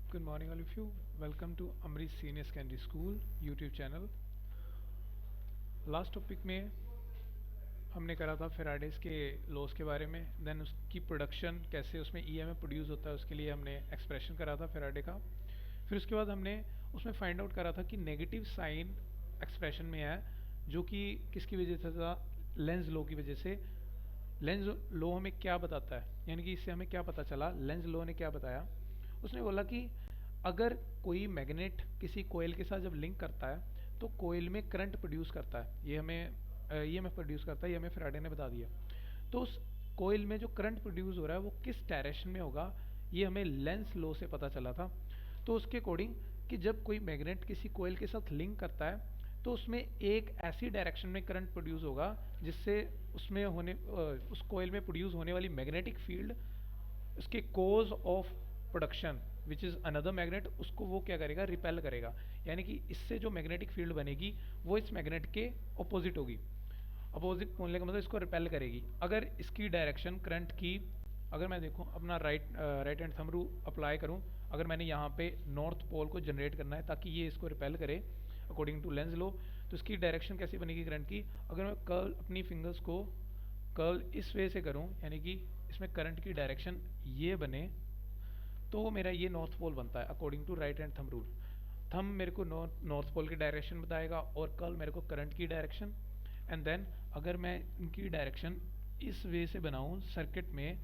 Good morning all of you. Welcome to Amrish Senior Secondary School YouTube channel. Last topic में हमने करा था Faraday's के loss के बारे में, देन उसकी प्रोडक्शन कैसे उसमें ईएमएफ प्रोड्यूस होता है उसके लिए हमने एक्सप्रेशन करा था फेराडे का। फिर उसके बाद हमने उसमें फाइंड आउट करा था कि नेगेटिव साइन एक्सप्रेशन में है, जो कि किसकी वजह से था, लेंज लॉ की वजह से। लेंज लॉ हमें क्या बताता है, यानी कि इससे हमें क्या पता चला, लेंज लॉ ने क्या बताया। उसने बोला कि अगर कोई मैग्नेट किसी कोयल के साथ जब लिंक करता है तो कोयल में करंट प्रोड्यूस करता है, ये हमें ईएमएफ प्रोड्यूस करता है, ये हमें फैराडे ने बता दिया। तो उस कोयल में जो करंट प्रोड्यूस हो रहा है वो किस डायरेक्शन में होगा, ये हमें लेंस लॉ से पता चला था। तो उसके अकॉर्डिंग कि जब कोई मैग्नेट किसी कोयल के साथ लिंक करता है तो उसमें एक ऐसी डायरेक्शन में करंट प्रोड्यूस होगा जिससे उसमें उस कोयल में प्रोड्यूस होने वाली मैग्नेटिक फील्ड उसके cause of production which is another magnet, उसको वो क्या करेगा, रिपेल करेगा। यानी कि इससे जो मैग्नेटिक फील्ड बनेगी वो इस मैग्नेट के ऑपोजिट होगी। अपोजिट बोलने का मतलब इसको रिपेल करेगी। अगर इसकी डायरेक्शन करंट की, अगर मैं देखूँ अपना right hand thumb rule apply करूँ, अगर मैंने यहाँ पे नॉर्थ पोल को जनरेट करना है ताकि ये इसको रिपेल करे अकॉर्डिंग टू लेंस लॉ, तो इसकी डायरेक्शन कैसी बनेगी करंट की। अगर मैं कर्ल अपनी फिंगर्स को कर्ल इस वे से करूँ, यानी कि इसमें करंट की डायरेक्शन ये बने, तो मेरा ये नॉर्थ पोल बनता है according to right hand thumb rule. Thumb मेरे को नॉर्थ पोल की डायरेक्शन बताएगा और कर्ल मेरे को करंट की डायरेक्शन। एंड देन अगर मैं इनकी डायरेक्शन इस वे से बनाऊँ सर्किट में,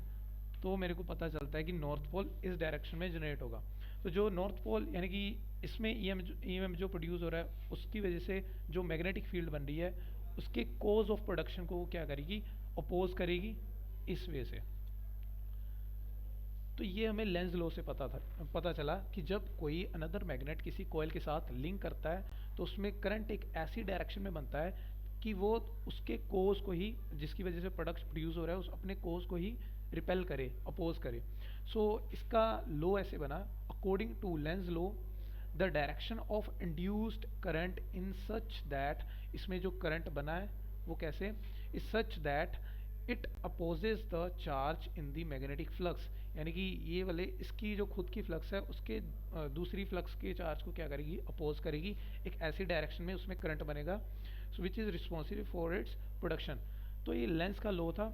तो मेरे को पता चलता है कि नॉर्थ पोल इस डायरेक्शन में जनरेट होगा। तो जो नॉर्थ पोल यानी कि इसमें ईएमएफ जो प्रोड्यूस हो रहा है उसकी वजह से जो मैग्नेटिक फील्ड बन रही है उसके कोज ऑफ प्रोडक्शन को वो क्या करेगी, अपोज करेगी इस वे से। तो ये हमें लेंज लॉ से पता चला कि जब कोई अनदर मैग्नेट किसी कॉइल के साथ लिंक करता है तो उसमें करंट एक ऐसी डायरेक्शन में बनता है कि वो उसके कोज को ही, जिसकी वजह से प्रोडक्ट प्रोड्यूस हो रहा है, उस अपने कोज को ही रिपेल करे, अपोज करे। सो इसका लॉ ऐसे बना, according to Lenz law the direction of induced current in such that, इसमें जो करंट बना है वो कैसे, is such that it opposes the charge in the magnetic flux. यानी कि ये वाले इसकी जो खुद की फ्लक्स है उसके दूसरी फ्लक्स के चार्ज को क्या करेगी, अपोज करेगी एक ऐसी डायरेक्शन में, उसमें करंट बनेगा which is responsible for its production. तो ये लेंस का लॉ था।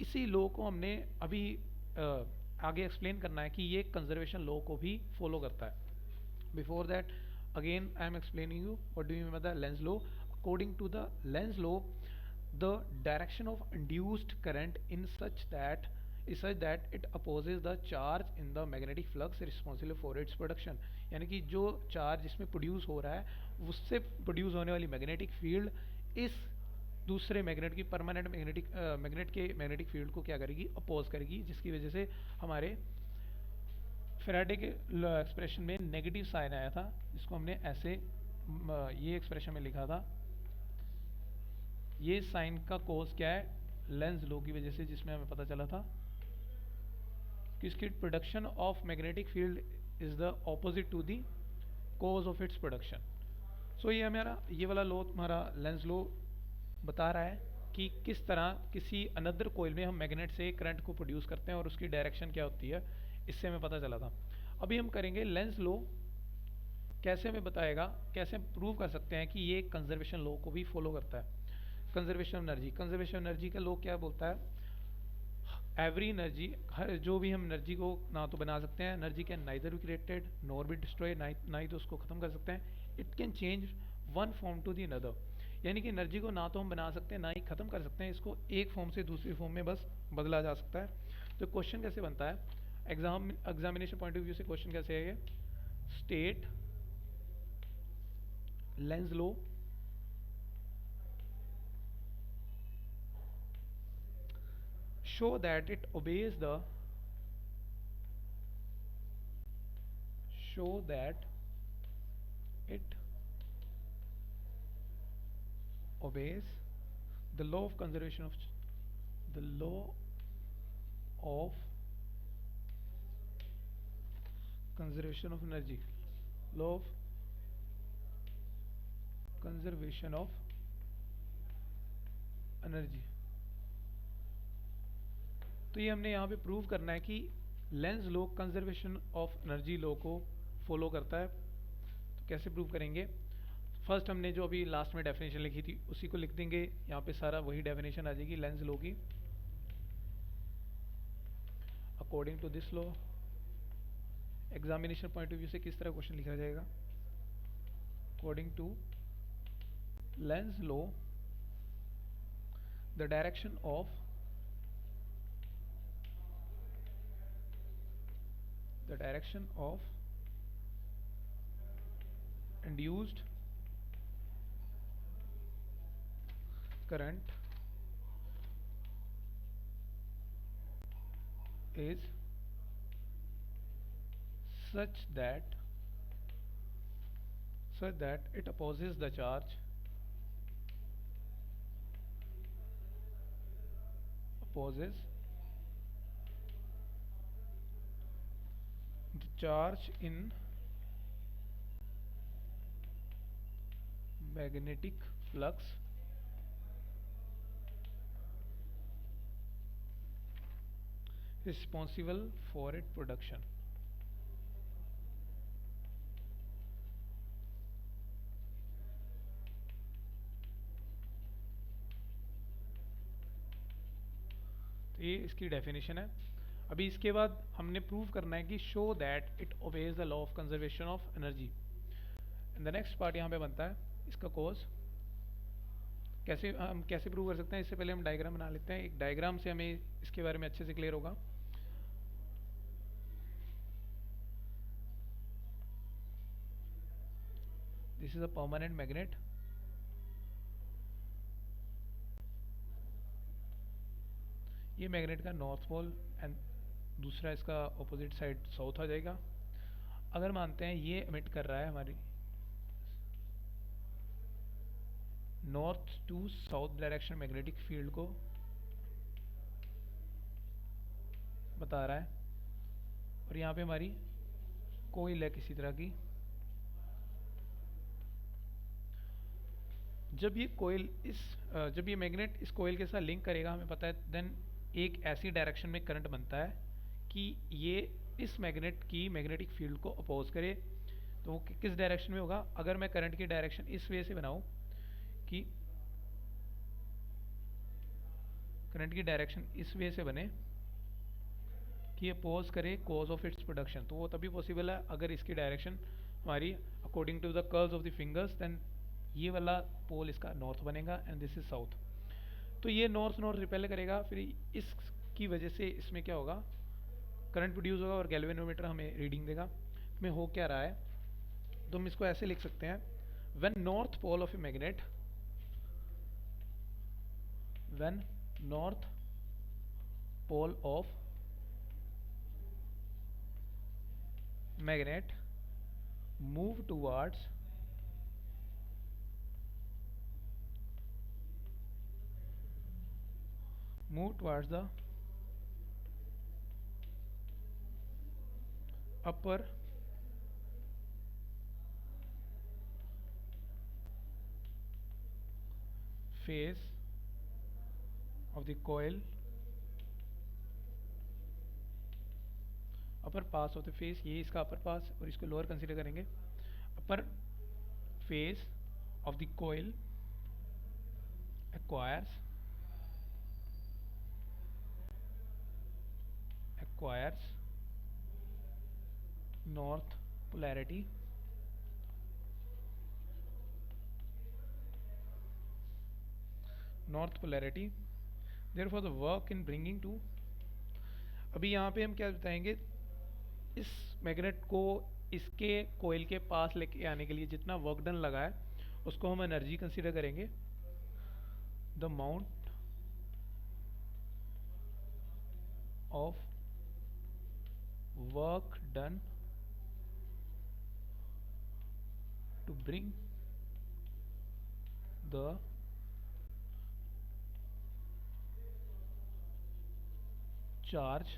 इसी लॉ को हमने अभी आगे एक्सप्लेन करना है कि ये कंजर्वेशन लॉ को भी फॉलो करता है। Before that again I am explaining you what do you mean by the Lenz law. According to the Lenz law the direction of induced current in such that is such that it opposes the charge in the magnetic flux responsible for its production। यानी कि जो charge इसमें produce हो रहा है उससे produce होने वाली मैग्नेटिक फील्ड इस दूसरे मैग्नेट की परमानेंट मैग्नेट के मैग्नेटिक फील्ड को क्या करेगी, अपोज करेगी, जिसकी वजह से हमारे फेराडे के एक्सप्रेशन में नेगेटिव साइन आया था, जिसको हमने ऐसे ये एक्सप्रेशन में लिखा था। ये साइन का कोस क्या है, लेंस लॉ की वजह से, जिसमें हमें पता चला था कि इसकी production of magnetic field is the opposite to the cause of its production. So ये हमारा ये वाला लॉ हमारा लेंस लॉ बता रहा है कि किस तरह किसी अनदर कोयल में हम मैग्नेट से करंट को प्रोड्यूस करते हैं और उसकी डायरेक्शन क्या होती है, इससे हमें पता चला था। अभी हम करेंगे लेंस लॉ कैसे हमें बताएगा, कैसे हम प्रूव कर सकते हैं कि ये कंजर्वेशन लॉ को भी फॉलो करता है। Conservation of energy, conservation of energy का लॉ क्या बोलता है, एवरी एनर्जी, हर जो भी हम एनर्जी को ना तो बना सकते हैं, energy can neither be created nor be destroy, ना ही तो उसको ख़त्म कर सकते हैं। It can change one form to the another, यानी कि एनर्जी को ना तो हम बना सकते हैं ना ही ख़त्म कर सकते हैं, इसको एक फॉर्म से दूसरी फॉर्म में बस बदला जा सकता है। तो क्वेश्चन कैसे बनता है, एग्जामिनेशन पॉइंट ऑफ व्यू से क्वेश्चन कैसे है, state Lenz law show that it obeys the show that it obeys the law of conservation of the law of conservation of energy, law of conservation of energy। तो ये हमने यहाँ पे prove करना है कि Lenz law conservation of energy law को follow करता है। तो कैसे प्रूव करेंगे? फर्स्ट हमने जो अभी लास्ट में डेफिनेशन लिखी थी उसी को लिख देंगे, यहाँ पे सारा वही डेफिनेशन आ जाएगी लेंज लॉ की। According to this law, examination point of view से किस तरह क्वेश्चन लिखा जाएगा? According to Lenz law, the direction of induced current is such that it opposes the charge in magnetic flux responsible for its production। तो ये इसकी definition है। अभी इसके बाद हमने प्रूव करना है कि show that it obeys the law of conservation of energy. And the next part यहाँ पे बनता है इसका कॉज। हम कैसे प्रूव कर सकते हैं? इससे पहले हम डायग्राम बना लेते हैं। एक डायग्राम से हमें इसके बारे में अच्छे से क्लियर होगा। This is a permanent magnet. ये मैग्नेट का नॉर्थ पोल एंड दूसरा इसका ऑपोजिट साइड साउथ आ जाएगा। अगर मानते हैं ये एमिट कर रहा है हमारी north to south direction magnetic field को बता रहा है, और यहाँ पे हमारी कोइल है किसी तरह की। जब ये मैग्नेट इस कोइल के साथ लिंक करेगा, हमें पता है, देन एक ऐसी डायरेक्शन में करंट बनता है कि ये इस मैग्नेट की मैग्नेटिक फील्ड को अपोज करे। तो वो किस डायरेक्शन में होगा? अगर मैं करंट की डायरेक्शन इस वे से बनाऊं कि करंट की डायरेक्शन इस वे से बने कि अपोज करे कॉज ऑफ इट्स प्रोडक्शन, तो वो तभी पॉसिबल है अगर इसकी डायरेक्शन हमारी according to the curves of the fingers, then ये वाला पोल इसका नॉर्थ बनेगा एंड दिस इज साउथ। तो ये नॉर्थ रिपेल करेगा, फिर इसकी वजह से इसमें क्या होगा? करंट प्रोड्यूस होगा और गैल्वेनोमीटर हमें रीडिंग देगा। में हो क्या रहा है? तो हम इसको ऐसे लिख सकते हैं, when north pole of a magnet, when north pole of magnet move towards the upper face of the coil, upper पास ऑफ द फेस, ये इसका अपर पास और इसको लोअर कंसीडर करेंगे। Upper face of the coil acquires north polarity, therefore the work in bringing to, अभी यहाँ पे हम क्या बताएंगे? इस मैग्नेट को इसके कोयल के पास लेके आने के लिए जितना वर्क डन लगा है उसको हम एनर्जी कंसीडर करेंगे। The amount of work done to bring the charge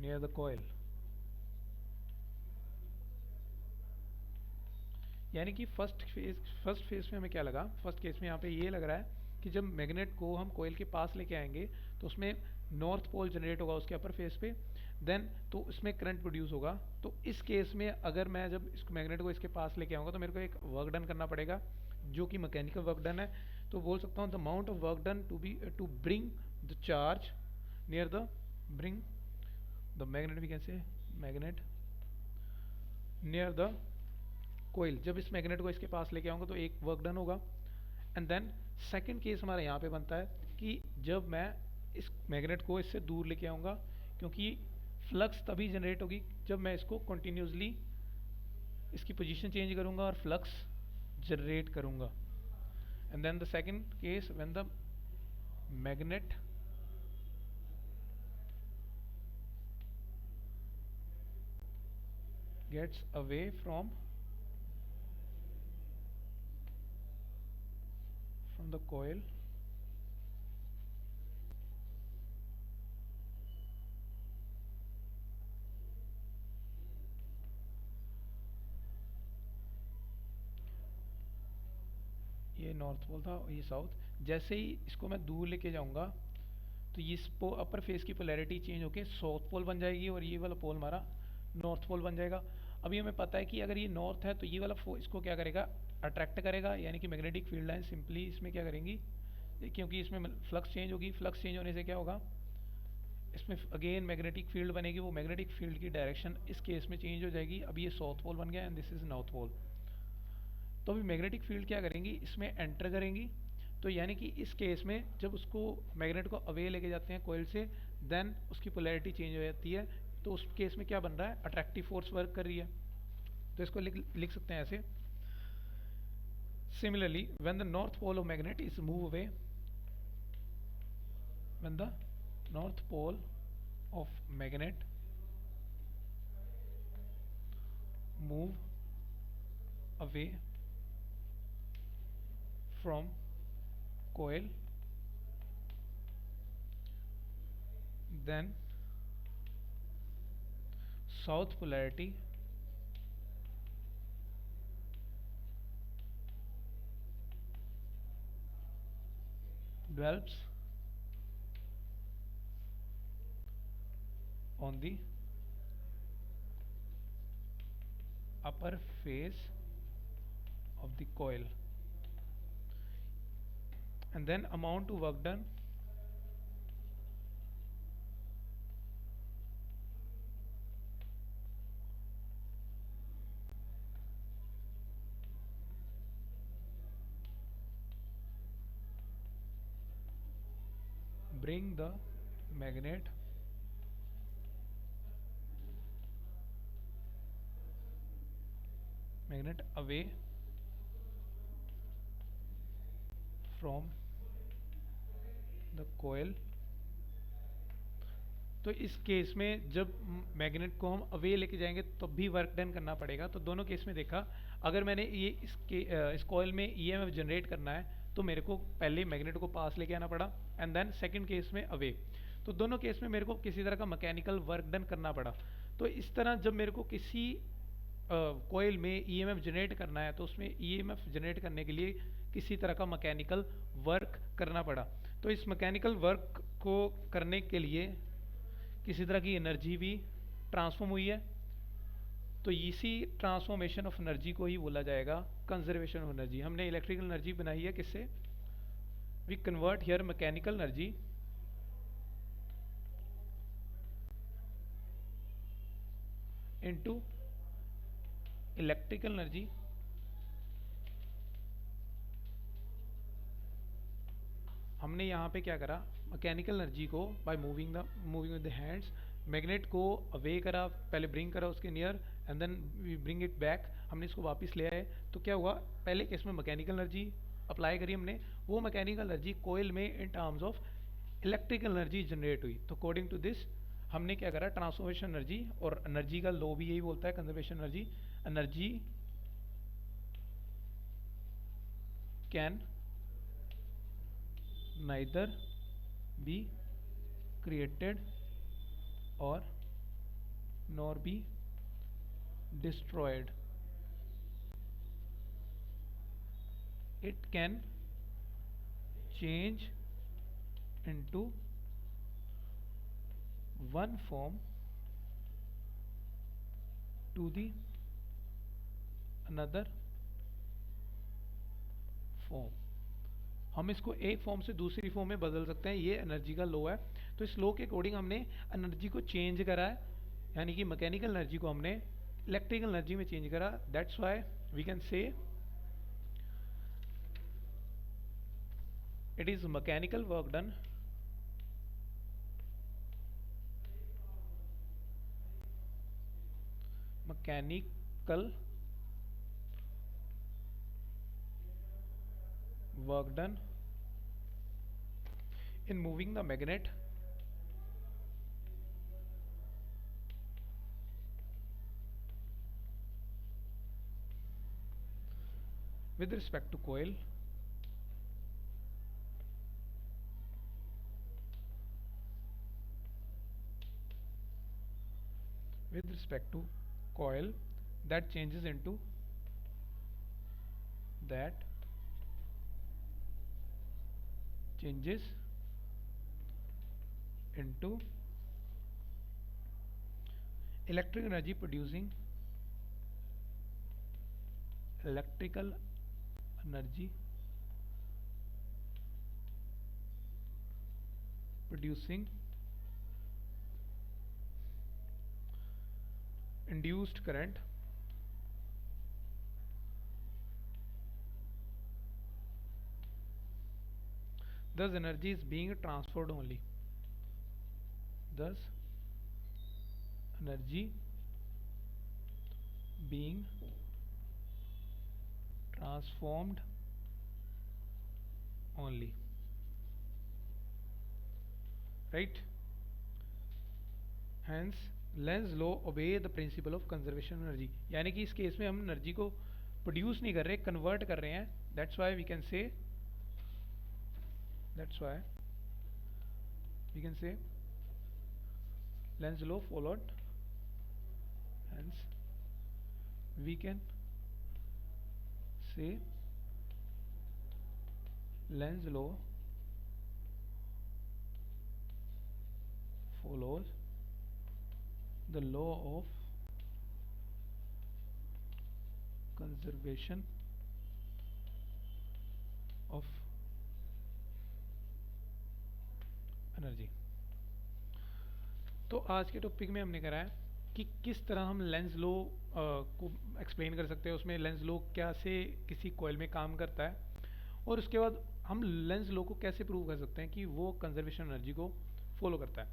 near the coil। यानी कि फर्स्ट फेज में हमें क्या लगा? फर्स्ट केस में यहाँ पे ये लग रहा है कि जब मैग्नेट को हम कोयल के पास लेके आएंगे तो उसमें नॉर्थ पोल जनरेट होगा उसके अपर फेस पे, देन तो उसमें करंट प्रोड्यूस होगा। तो इस केस में अगर मैं जब इस मैग्नेट को इसके पास लेके आऊँगा तो मेरे को एक वर्क डन करना पड़ेगा जो कि मैकेनिकल वर्क डन है। तो बोल सकता हूँ the amount of work done to bring the charge near the bring the magnet, we can say magnet near the coil. जब इस मैग्नेट को इसके पास लेके आऊँगा तो एक वर्क डन होगा। एंड देन सेकंड केस हमारा यहाँ पे बनता है कि जब मैं इस मैग्नेट को इससे दूर लेके आऊँगा, क्योंकि फ्लक्स तभी जनरेट होगी जब मैं इसको कंटिन्यूसली इसकी पोजीशन चेंज करूँगा और फ्लक्स जनरेट करूँगा। And then the second case when the magnet gets away from the coil, ये नॉर्थ पोल था ये साउथ। जैसे ही इसको मैं दूर लेके जाऊंगा तो ये अपर फेस की पोलैरिटी चेंज होके साउथ पोल बन जाएगी और ये वाला पोल हमारा नॉर्थ पोल बन जाएगा। अभी हमें पता है कि अगर ये नॉर्थ है तो ये वाला इसको क्या करेगा, अट्रैक्ट करेगा, यानी कि मैग्नेटिक फील्ड लाइन सिंपली इसमें क्या करेंगी, क्योंकि इसमें फ्लक्स चेंज होगी, फ्लक्स चेंज होने से क्या होगा, इसमें अगेन मैग्नेटिक फील्ड बनेगी, वो मैग्नेटिक फील्ड की डायरेक्शन इस केस में चेंज हो जाएगी। अब ये साउथ पोल बन गया and this is north pole. तो अभी मैग्नेटिक फील्ड क्या करेंगी, इसमें एंटर करेंगी। तो यानी कि इस केस में जब उसको मैग्नेट को अवे लेके जाते हैं कोयल से, देन उसकी पोलैरिटी चेंज हो जाती है। तो उस केस में क्या बन रहा है, अट्रैक्टिव फोर्स वर्क कर रही है। तो इसको लिख सकते हैं ऐसे, similarly when the north pole of magnet is move away, when the north pole of magnet move away from coil, then south polarity develops on the upper face of the coil, and then amount to work done bring the magnet away from the coil। तो इस case में जब magnet को हम away लेके जाएंगे तो भी वर्क डन करना पड़ेगा। तो दोनों केस में देखा, अगर मैंने ये इस कॉइल में ईएमएफ जनरेट करना है तो मेरे को पहले मैग्नेट को पास लेके आना पड़ा, एंड देन सेकंड केस में अवे। तो दोनों केस में मेरे को किसी तरह का मैकेनिकल वर्क डन करना पड़ा। तो इस तरह जब मेरे को किसी कॉइल में ईएमएफ जनरेट करना है तो उसमें ईएमएफ जनरेट करने के लिए किसी तरह का मैकेनिकल वर्क करना पड़ा। तो इस मैकेनिकल वर्क को करने के लिए किसी तरह की एनर्जी भी ट्रांसफॉर्म हुई है। तो इसी ट्रांसफॉर्मेशन ऑफ एनर्जी को ही बोला जाएगा कंजर्वेशन ऑफ एनर्जी। हमने इलेक्ट्रिकल एनर्जी बनाई है किससे, we convert here mechanical energy into electrical energy हमने यहाँ पे क्या करा, मैकेनिकल एनर्जी को by moving with the hands, magnet को अवे करा, पहले ब्रिंग करा उसके near and then we bring it back, हमने इसको वापस ले आए। तो क्या हुआ, पहले केस में मैकेनिकल एनर्जी अप्लाई करी हमने, वो मैकेनिकल एनर्जी कोयल में in terms of electrical energy generate हुई। तो अकॉर्डिंग टू दिस हमने क्या करा, ट्रांसफॉर्मेशन एनर्जी, और एनर्जी का लॉ भी यही बोलता है, conservation energy can neither be created or nor be destroyed, it can change into one form to the another form। हम इसको एक फॉर्म से दूसरी फॉर्म में बदल सकते हैं, ये एनर्जी का लॉ है। तो इस लॉ के अकॉर्डिंग हमने एनर्जी को चेंज करा है, यानी कि मैकेनिकल एनर्जी को हमने इलेक्ट्रिकल एनर्जी में चेंज करा। That's why we can say it is mechanical work done mechanical work done in moving the magnet with respect to coil that changes into electrical energy producing induced current thus energy is being transferred only right। Hence Lenz law obey the principle of conservation of energy, यानी कि इस case में हम energy को produce नहीं कर रहे, convert कर रहे हैं। That's why we can say Lenz law followed, hence we can say Lenz law follows the law of conservation of energy. तो आज के टॉपिक में हमने करा है कि किस तरह हम लेंज लॉ को एक्सप्लेन कर सकते हैं, उसमें लेंज लॉ क्या से किसी कॉइल में काम करता है, और उसके बाद हम लेंज लॉ को कैसे प्रूव कर सकते हैं कि वो कंजर्वेशन एनर्जी को फॉलो करता है।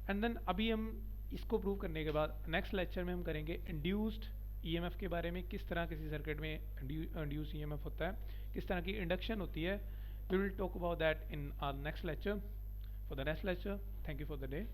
एंड देन अभी हम इसको प्रूव करने के बाद नेक्स्ट लेक्चर में हम करेंगे इंड्यूस्ड ईएमएफ के बारे में, किस तरह किसी सर्किट में इंड्यूस्ड ईएमएफ होता है, किस तरह की इंडक्शन होती है। We will talk about that in our next lecture. For the next lecture, thank you for the day.